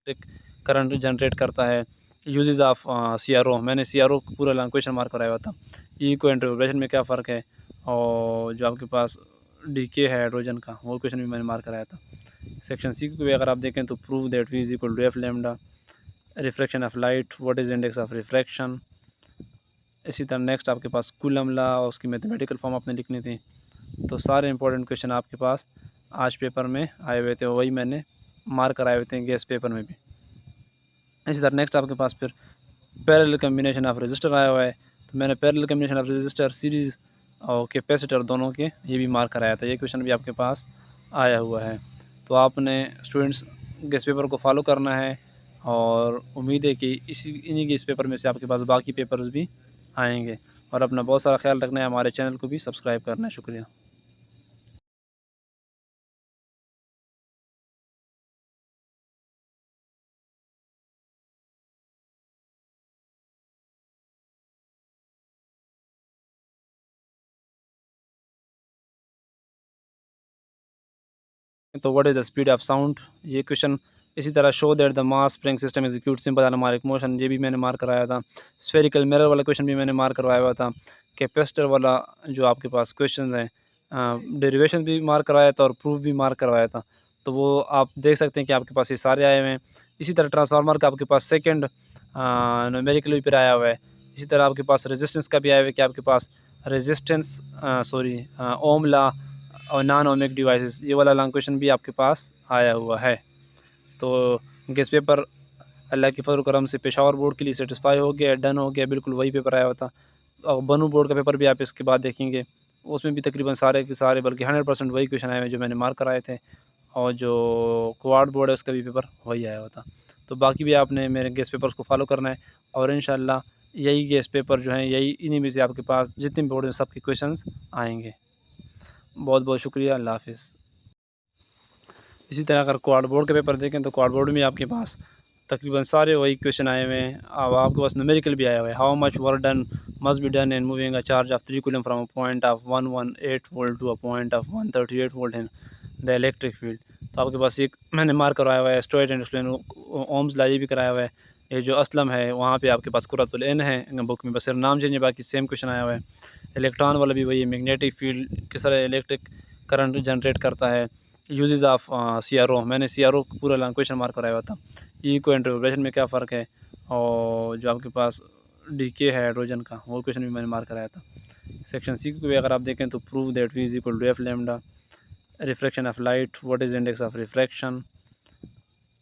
एक current generate करता है। यूजेस ऑफ सीआरओ, मैंने सीआरओ पूरा क्वेश्चन मार्क कराया हुआ था। इको एंड रिवर्बरेशन में क्या फ़र्क है, और जो आपके पास डीके है हाइड्रोजन का, वो क्वेश्चन भी मैंने मार्क कराया था। सेक्शन सी को भी अगर आप देखें तो prove that v is equal to f lambda, refraction of light, what is index of refraction. इसी तरह नेक्स्ट आपके पास कूलम लॉ और उसकी मैथमेटिकल फॉर्म आपने लिखनी थी। तो सारे इंपॉर्टेंट क्वेश्चन आपके पास आज पेपर में आए हुए थे, वही मैंने मार्क कराए हुए थे गैस पेपर में भी। इसी तरह नेक्स्ट आपके पास फिर पैरेलल कम्बिनेशन ऑफ रजिस्टर आया हुआ है, तो मैंने parallel combination of register, series और कैपेसिटर दोनों के ये भी मार्क कराया था। ये क्वेश्चन भी आपके पास आया हुआ है। तो आपने स्टूडेंट्स गैस पेपर को फॉलो करना है, और उम्मीद है कि इन्हीं के इस पेपर में से आपके पास बाकी पेपर्स भी आएंगे। और अपना बहुत सारा ख्याल रखना है, हमारे चैनल को भी सब्सक्राइब करना है। शुक्रिया। तो what is the speed of sound, ये क्वेश्चन इसी तरह show that the mass spring system execute simple atmospheric motion, ये भी मैंने मार्क कराया था। स्फेरिकल मिरर वाला क्वेश्चन भी मैंने मार्क करवाया हुआ था। कैपेसिटर वाला जो आपके पास क्वेश्चन है, डेरिवेशन भी मार्क करवाया था और प्रूफ भी मार्क करवाया था। तो वो आप देख सकते हैं कि आपके पास ये सारे आए हुए हैं। इसी तरह ट्रांसफार्मर का आपके पास सेकेंड न्यूमेरिकल भी फिर आया हुआ है। इसी तरह आपके पास रेजिस्टेंस का भी आया हुआ है कि आपके पास रेजिस्टेंस सॉरी ओम लॉ और नॉन ओमिक डिवाइसेस, ये वाला लॉन्ग क्वेश्चन भी आपके पास आया हुआ है। तो गेस पेपर अल्लाह के फजल करम से पेशावर बोर्ड के लिए सेटिस्फाई हो गया, डन हो गया, बिल्कुल वही पेपर आया हुआ था। और बनू बोर्ड का पेपर भी आप इसके बाद देखेंगे, उसमें भी तकरीबन सारे के सारे बल्कि 100% वही क्वेश्चन आए हुए जो मैंने मार्क कराए थे। और जो क्वाड बोर्ड है उसका भी पेपर वही आया हुआ था। तो बाकी भी आपने मेरे गेस पेपर्स को फॉलो करना है, और इंशाल्लाह यही गेस पेपर जो हैं यही इन्हीं में से आपके पास जितने भी बोर्ड हैं सबके क्वेश्चंस आएंगे। बहुत बहुत शुक्रिया, अल्लाह हाफिज़। इसी तरह अगर क्वाड बोर्ड के पेपर देखें तो क्वाड बोर्ड में आपके पास तकरीबन सारे वही क्वेश्चन आए हुए हैं। अब आपके पास न्यूमेरिकल भी आया हुआ है। How much work done must be done in moving a charge of 3 coulomb from a point of 118 volt to a point of 138 volt in the electric field. तो आपके पास एक मैंने मार्क करवाया हुआ है, storage and explain Ohm's law, ये भी कराया हुआ है। ये जो असलम है वहाँ पे आपके पास कुरातुल इन है बुक में, बस सिर्फ नाम चेंज है, बाकी सेम क्वेश्चन आया हुआ है। इलेक्ट्रॉन वाला भी वही है, मैग्नेटिक फील्ड किस तरह इलेक्ट्रिक करंट जनरेट करता है। यूजेस ऑफ सीआरओ, मैंने सीआरओ पूरा क्वेश्चन मार्क कराया हुआ था। इको एंड रिवर्बरेशन में क्या फ़र्क है, और जो आपके पास डीके है हाइड्रोजन का, वो क्वेश्चन भी मैंने मार्क कराया था। सेक्शन सी को भी अगर आप देखें तो prove that v is equal to f lambda, refraction of light, what is index of refraction.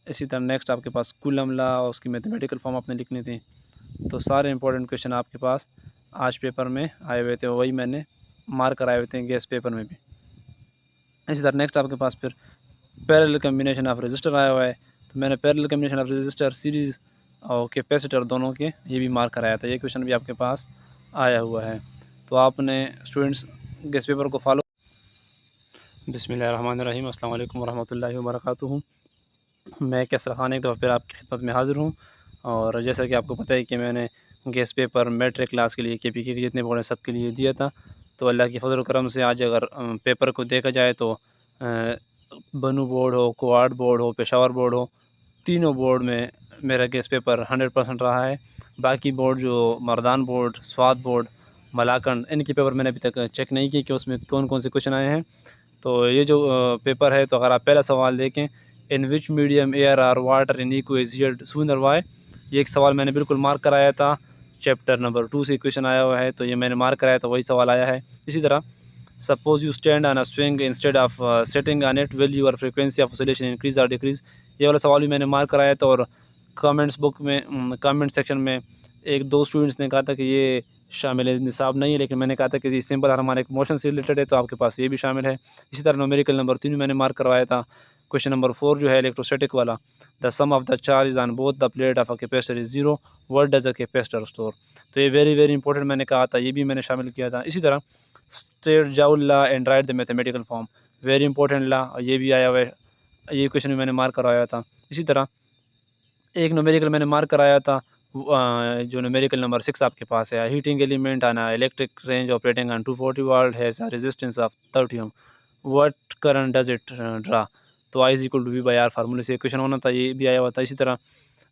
इसी तरह नेक्स्ट आपके पास कूलम लॉ और उसकी मैथमेटिकल फॉर्म आपने लिखनी थी। तो सारे इंपॉर्टेंट क्वेश्चन आपके पास आज पेपर में आए हुए थे, वही मैंने मार्क कराए हुए थे गैस पेपर में भी। इसी तरह नेक्स्ट आपके पास फिर पैरेलल कम्बिनेशन ऑफ रजिस्टर आया हुआ है, तो मैंने parallel combination of register, series और कैपेसिटर दोनों के ये भी मार्क कराया था। ये क्वेश्चन भी आपके पास आया हुआ है। तो आपने स्टूडेंट्स गेस पेपर को फॉलो। बिस्मिल्लाहिर्रहमानिर्रहीम, अस्सलाम वालेकुम वरहमतुल्लाहि वबरकातुहू। मैं कैसर खान एक दफ़ा फिर आपकी खिदमत में हाज़िर हूँ। और जैसा कि आपको पता है कि मैंने गैस पेपर मैट्रिक क्लास के लिए केपीके के जितने बोर्ड हैं सबके लिए दिया था। तो अल्लाह के फजल करम से आज अगर पेपर को देखा जाए तो बनू बोर्ड हो, क्वाड बोर्ड हो, पेशावर बोर्ड हो, तीनों बोर्ड में मेरा गैस पेपर 100% रहा है। बाकी बोर्ड जो मर्दान बोर्ड, स्वात बोर्ड, मलाकंड, इनके पेपर मैंने अभी तक चेक नहीं किए कि उसमें कौन कौन से क्वेश्चन आए हैं। तो ये जो पेपर है, तो अगर आप पहला सवाल देखें, इन विच मीडियम एयर और वाटर इन इक्वेजियड सूनर वाई, ये एक सवाल मैंने बिल्कुल मार्क कराया था। चैप्टर नंबर 2 से क्वेश्चन आया हुआ है, तो ये मैंने मार्क कराया था, वही सवाल आया है। इसी तरह suppose you stand on a swing instead of sitting on it, will your frequency of oscillation increase और डिक्रीज, ये वाला सवाल भी मैंने मार्क कराया था। और कमेंट्स बुक में कमेंट सेक्शन में एक दो स्टूडेंट्स ने कहा था कि ये शामिल निसाब नहीं है, लेकिन मैंने कहा था कि ये सिंपल हार्मोनिक मोशन से रिलेटेड है, तो आपके पास ये भी शामिल है। इसी तरह न्यूमेरिकल नंबर 3 मैंने मार्क करवाया था। क्वेश्चन नंबर 4 जो है इलेक्ट्रोस्टैटिक वाला, the sum of the charge on both the plate of a capacitor is zero, what does a capacitor store. तो ये वेरी वेरी इंपॉर्टेंट मैंने कहा था, ये भी मैंने शामिल किया था। इसी तरह state joule law and right the mathematical form, very important law, ये भी आया हुआ है, ये क्वेश्चन भी मैंने मार्क करवाया था। इसी तरह एक न्यूमेरिकल मैंने मार्क कराया था, जो न्यूमेरिकल नंबर 6 आपके पास है, heating element on electric range operating on 240 watt has a resistance of 30 ohm, what current does it draw. तो I is equal to V by R फार्मूले से क्वेश्चन होना था, ये भी आया हुआ था। इसी तरह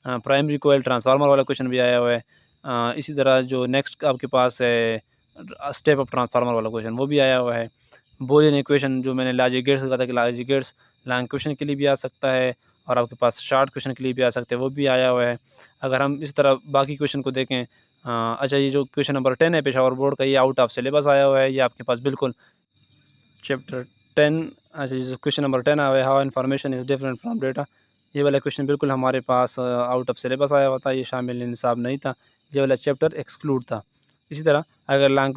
प्राइमरी कोयल ट्रांसफार्मर वाला क्वेश्चन भी आया हुआ है। इसी तरह जो नेक्स्ट आपके पास है स्टेप अप ट्रांसफार्मर वाला क्वेश्चन, वो भी आया हुआ है। बूलियन इक्वेशन जो मैंने लॉजिक गेट्स कहा था कि लॉजिक गेट्स लॉन्ग क्वेश्चन के लिए भी आ सकता है और आपके पास शॉर्ट क्वेश्चन के लिए भी आ सकते हैं, वो भी आया हुआ है। अगर हम इस तरह बाकी क्वेश्चन को देखें, अच्छा ये जो क्वेश्चन नंबर 10 है पेशावर बोर्ड का, ये आउट ऑफ सिलेबस आया हुआ है। ये आपके पास बिल्कुल चैप्टर 10, अच्छा ये जो क्वेश्चन नंबर 10 आया हुआ है, how information is different from data, ये वाला क्वेश्चन बिल्कुल हमारे पास आउट ऑफ सिलेबस आया हुआ था, ये शामिल निसाब नहीं था, ये वाला चैप्टर एक्सक्लूड था। इसी तरह अगर लॉन्ग